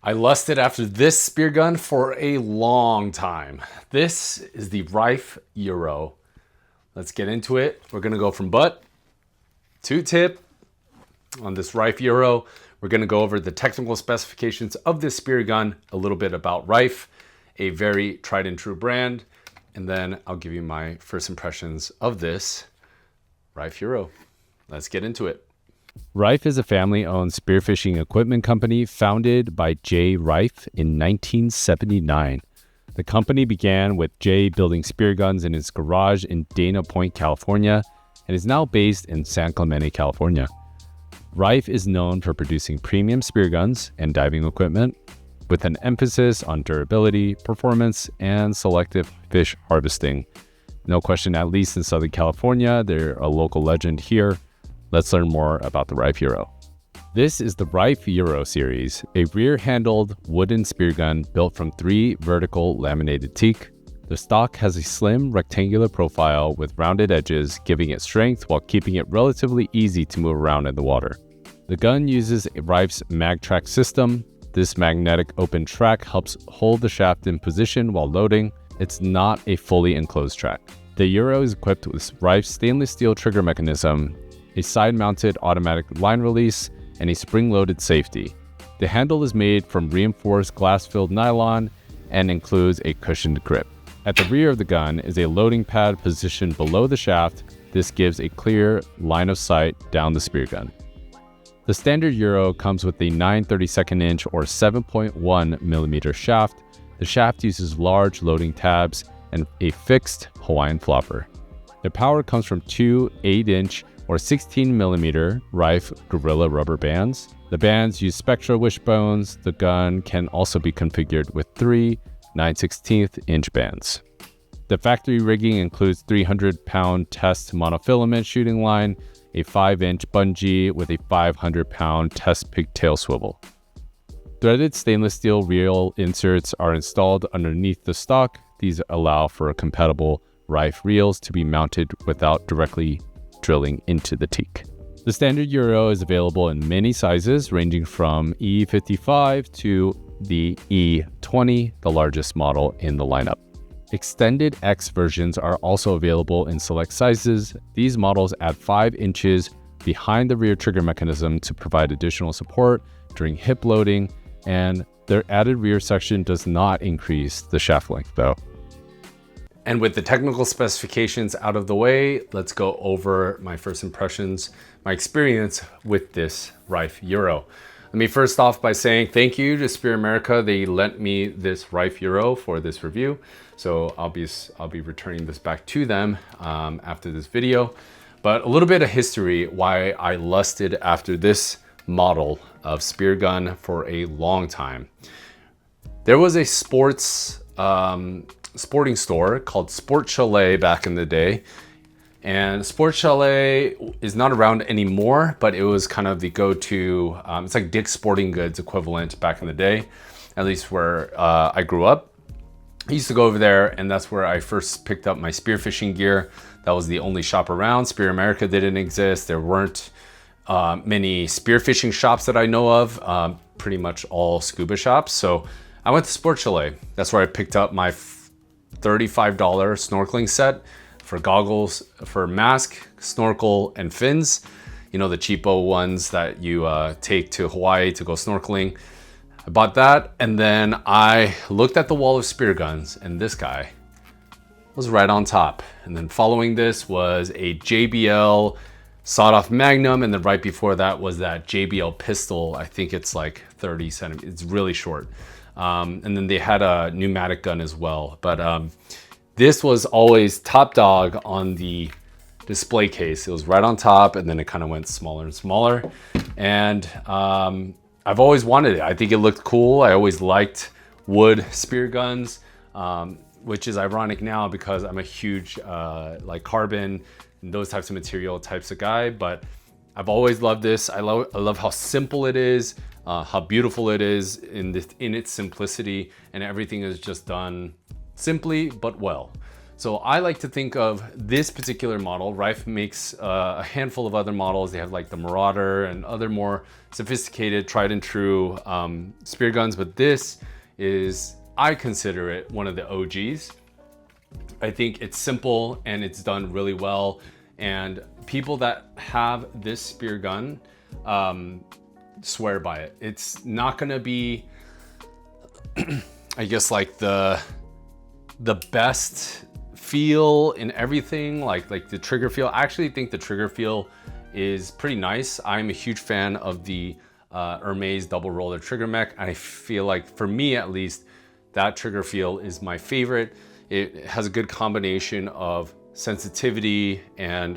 I lusted after this spear gun for a long time. This is the Riffe Euro. Let's get into it. We're gonna go from butt to tip on this Riffe Euro. We're gonna go over the technical specifications of this spear gun, a little bit about Riffe, a very tried and true brand, and then I'll give you my first impressions of this Riffe Euro. Let's get into it. Riffe is a family-owned spearfishing equipment company founded by Jay Riffe in 1979. The company began with Jay building spear guns in his garage in Dana Point, California, and is now based in San Clemente, California. Riffe is known for producing premium spear guns and diving equipment, with an emphasis on durability, performance, and selective fish harvesting. No question, at least in Southern California, they're a local legend here. Let's learn more about the Riffe Euro. This is the Riffe Euro series, a rear-handled wooden spear gun built from 3 vertical laminated teak. The stock has a slim rectangular profile with rounded edges, giving it strength while keeping it relatively easy to move around in the water. The gun uses Riffe's MagTrack system. This magnetic open track helps hold the shaft in position while loading. It's not a fully enclosed track. The Euro is equipped with Riffe's stainless steel trigger mechanism, a side-mounted automatic line release, and a spring-loaded safety. The handle is made from reinforced glass-filled nylon and includes a cushioned grip. At the rear of the gun is a loading pad positioned below the shaft. This gives a clear line of sight down the spear gun. The standard Euro comes with a 9/32 inch or 7.1 millimeter shaft. The shaft uses large loading tabs and a fixed Hawaiian flopper. The power comes from 2 8-inch or 16 millimeter Riffe Gorilla rubber bands. The bands use Spectra wishbones. The gun can also be configured with 3 9/16 inch bands. The factory rigging includes 300-pound test monofilament shooting line, a 5-inch bungee with a 500-pound test pigtail swivel. Threaded stainless steel reel inserts are installed underneath the stock. These allow for compatible Riffe reels to be mounted without directly drilling into the teak. The standard Euro is available in many sizes, ranging from E55 to the E20, the largest model in the lineup. Extended X versions are also available in select sizes. These models add 5 inches behind the rear trigger mechanism to provide additional support during hip loading, and their added rear section does not increase the shaft length though. And with the technical specifications out of the way, let's go over my first impressions, my experience with this Riffe Euro. Let me first off by saying thank you to Spear America. They lent me this Riffe Euro for this review. So I'll be returning this back to them after this video. But a little bit of history why I lusted after this model of spear gun for a long time. There was a sporting store called Sport Chalet back in the day, and Sport Chalet is not around anymore, but it was kind of the go-to, it's like Dick's Sporting Goods equivalent back in the day, at least where I grew up. I used to go over there, and that's where I first picked up my spearfishing gear. That was the only shop around. Spear America didn't exist. There weren't many spearfishing shops that I know of, pretty much all scuba shops. So I went to Sport Chalet. That's where I picked up my $35 snorkeling set for goggles, for mask, snorkel, and fins. You know, the cheapo ones that you take to Hawaii to go snorkeling. I bought that, and then I looked at the wall of spear guns, and this guy was right on top. And then following this was a JBL sawed-off Magnum, and then right before that was that JBL pistol. I think it's like 30 centimeters. It's really short. And then they had a pneumatic gun as well. But this was always top dog on the display case. It was right on top, and then it kind of went smaller and smaller. And I've always wanted it. I think it looked cool. I always liked wood spear guns, which is ironic now because I'm a huge like carbon and those types of material types of guy. But I've always loved this. I love how simple it is. How beautiful it is in its simplicity, and everything is just done simply but well. So I like to think of this particular model. Riffe makes a handful of other models. They have like the Marauder and other more sophisticated, tried and true spear guns, but this is, I consider it one of the OGs. I think it's simple and it's done really well. And people that have this spear gun swear by it. It's not gonna be, I guess, like the best feel in everything, like the trigger feel. I actually think the trigger feel is pretty nice. I'm a huge fan of the Hermes double roller trigger mech. I feel like, for me at least, that trigger feel is my favorite. It has a good combination of sensitivity and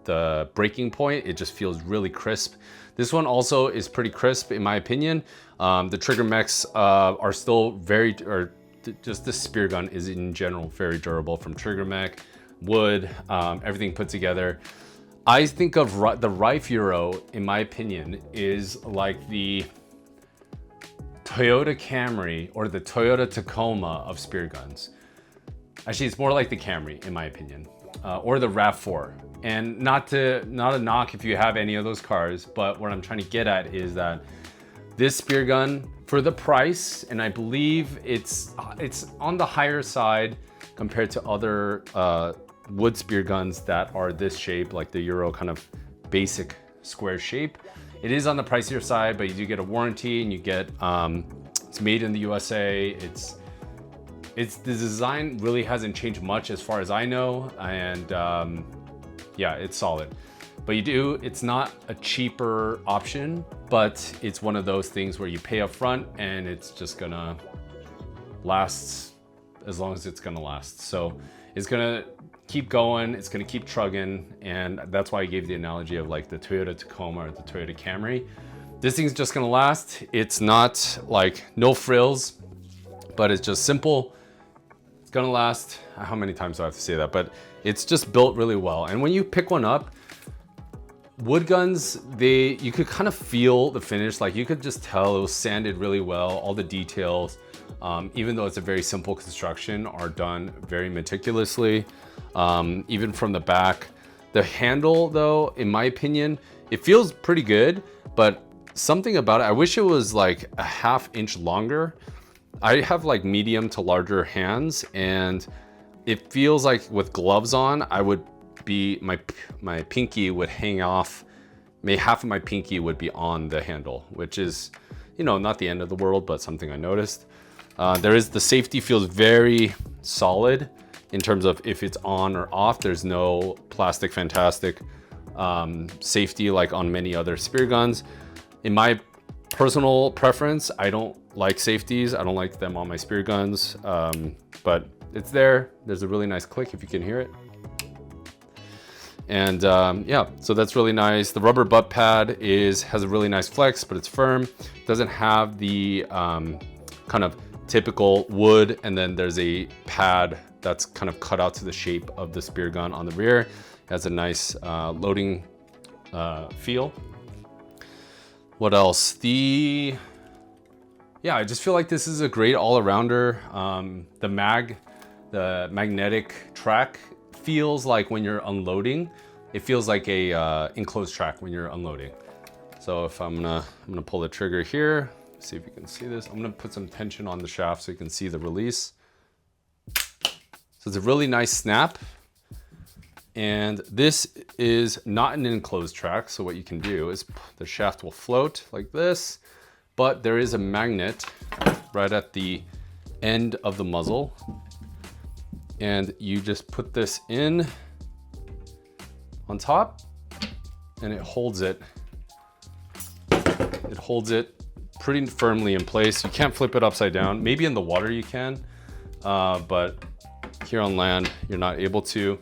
the breaking point. It just feels really crisp. This one also is pretty crisp in my opinion. The trigger mechs are still very, just the spear gun is in general very durable, from trigger mech, wood, everything put together. I think of the Riffe Euro, in my opinion, is like the Toyota Camry or the Toyota Tacoma of spear guns. Actually, it's more like the Camry, in my opinion, or the RAV4. And not a knock if you have any of those cars, but what I'm trying to get at is that this spear gun, for the price, and I believe it's on the higher side compared to other wood spear guns that are this shape, like the Euro kind of basic square shape. It is on the pricier side, but you do get a warranty and you get, it's made in the USA. The design really hasn't changed much as far as I know. And yeah, it's solid. But it's not a cheaper option, but it's one of those things where you pay up front and it's just gonna last as long as it's gonna last. So it's gonna keep going, it's gonna keep trugging, and that's why I gave the analogy of like the Toyota Tacoma or the Toyota Camry. This thing's just gonna last. It's not like no frills, but it's just simple. It's gonna last. How many times do I have to say that? But it's just built really well. And when you pick one up, wood guns, you could kind of feel the finish. Like you could just tell it was sanded really well. All the details, even though it's a very simple construction, are done very meticulously. Even from the back. The handle though, in my opinion, it feels pretty good, but something about it, I wish it was like a ½ inch longer. I have like medium to larger hands, and it feels like with gloves on, my pinky would hang off. Maybe half of my pinky would be on the handle, which is, not the end of the world, but something I noticed. The safety feels very solid in terms of if it's on or off. There's no plastic fantastic safety like on many other spear guns. In my personal preference, I don't like safeties. I don't like them on my spear guns, but it's there. There's a really nice click if you can hear it. And yeah, so that's really nice. The rubber butt pad has a really nice flex, but it's firm. Doesn't have the kind of typical wood, and then there's a pad that's kind of cut out to the shape of the spear gun on the rear. It has a nice loading feel. What else? Yeah, I just feel like this is a great all-arounder. The magnetic track feels like when you're unloading, it feels like a enclosed track when you're unloading. So if I'm gonna pull the trigger here, see if you can see this. I'm gonna put some tension on the shaft so you can see the release. So it's a really nice snap. And this is not an enclosed track. So what you can do is the shaft will float like this, but there is a magnet right at the end of the muzzle. And you just put this in on top and it holds it. It holds it pretty firmly in place. You can't flip it upside down. Maybe in the water you can, but here on land, you're not able to.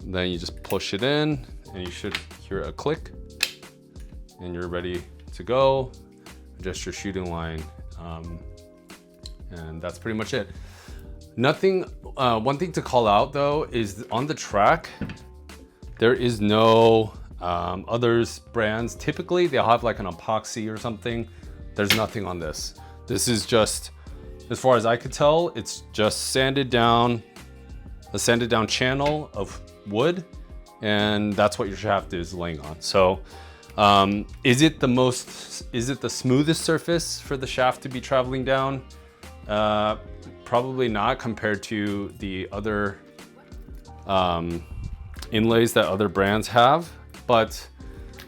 Then you just push it in and you should hear a click and you're ready to go. Adjust your shooting line. And that's pretty much it. One thing to call out though is on the track, there is no others brands. Typically they'll have like an epoxy or something. There's nothing on this. This is just, as far as I could tell, it's just sanded down a sanded down channel of wood, and that's what your shaft is laying on. So is it the smoothest surface for the shaft to be traveling down? Probably not, compared to the other inlays that other brands have. But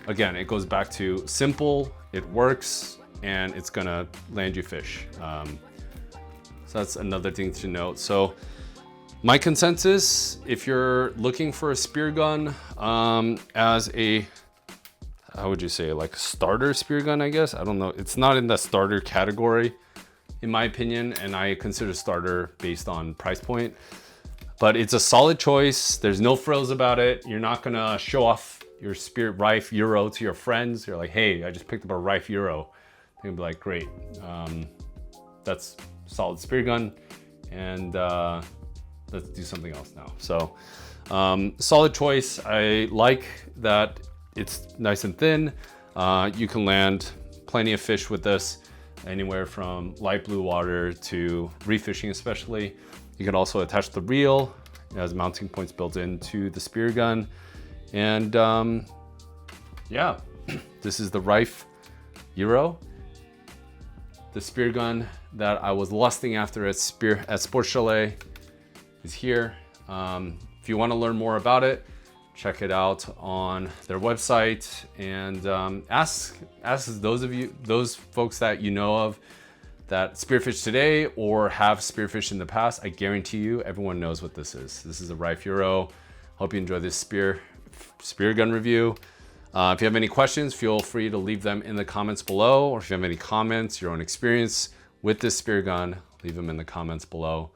again, it goes back to simple, it works, and it's gonna land you fish. So that's another thing to note. So my consensus, if you're looking for a spear gun as a, how would you say, like starter spear gun, I guess? I don't know. It's not in the starter category, in my opinion, and I consider starter based on price point. But it's a solid choice. There's no frills about it. You're not gonna show off your Riffe Euro to your friends. You're like, hey, I just picked up a Riffe Euro. They'll be like, great, that's solid spear gun, and let's do something else now. So solid choice. I like that it's nice and thin. You can land plenty of fish with this, anywhere from light blue water to reef fishing especially. You can also attach the reel. It has mounting points built into the spear gun. And yeah, this is the Riffe Euro. The spear gun that I was lusting after at Sports Chalet is here. If you want to learn more about it, check it out on their website, and ask those folks that you know of that spearfish today or have spearfished in the past. I guarantee you everyone knows what this is. This is a Riffe Euro. Hope you enjoy this spear gun review. If you have any questions, feel free to leave them in the comments below, or if you have any comments, your own experience with this spear gun, leave them in the comments below.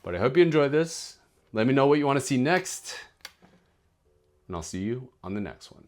But I hope you enjoyed this. Let me know what you want to see next, and I'll see you on the next one.